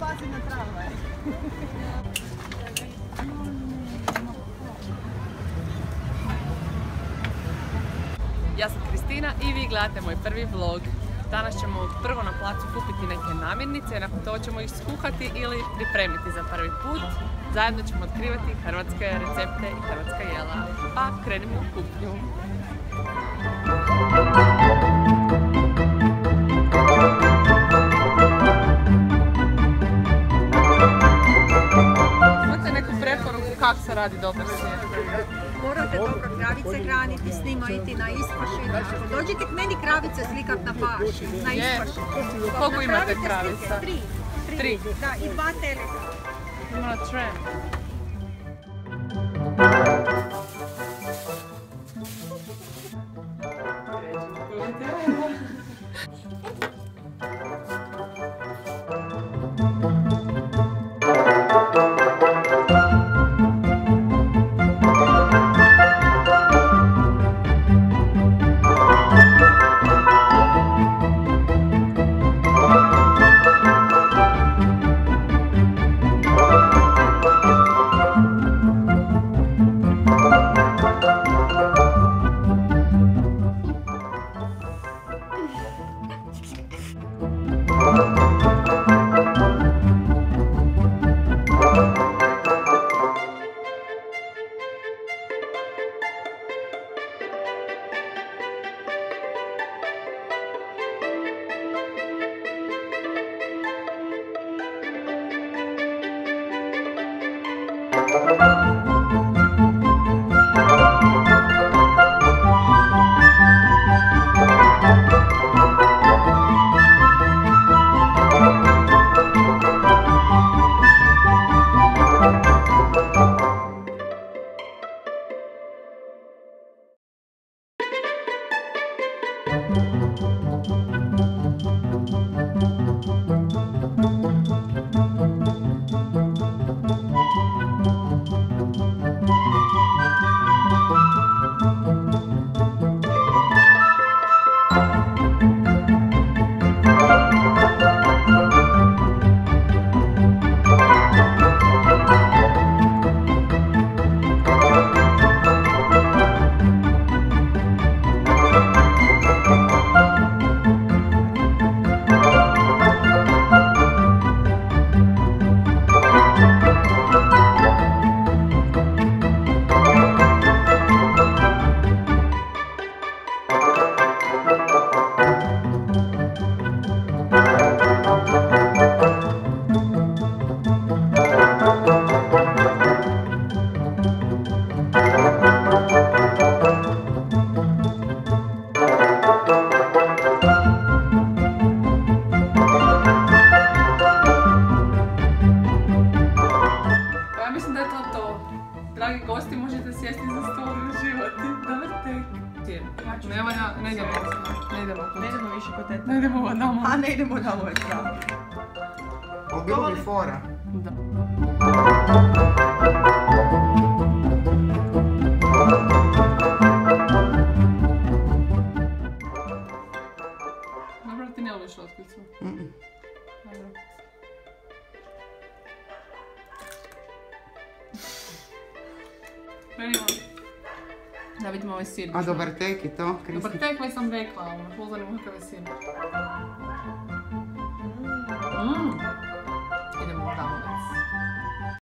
pazi na tramvaj. Ja sam Kristina i vi gledate moj prvi vlog. Danas ćemo prvo na placu kupiti neke namirnice, nakon toga ćemo ih skuhati ili pripremiti za prvi put. Zajedno ćemo otkrivati hrvatske recepte i hrvatska jela. Pa krenimo u kupnju. Imate neku preporuku kako se radi dobar sir? Morate dobro kravice hraniti, s njima iti na ispašu. Dođite k meni kravice slikat na paši, na ispašu. Koliko imate kravica? 3. Da, i 2 teleta. Ima na tren. Dragi gosti, možete sjesti za stol i uživati. Dobar tek. Ne idemo više kod teta. Ne idemo od nama. A ne idemo od nama, je pravo. Ali bilo bi fora. Da. Dobro, ti ne voliš otkricu? Dobro. Krenimo. Da vidimo ovaj sir. A dobar tek i to, Kristi? Dobar tek već sam rekla, ono, pozorimo kakav je sir.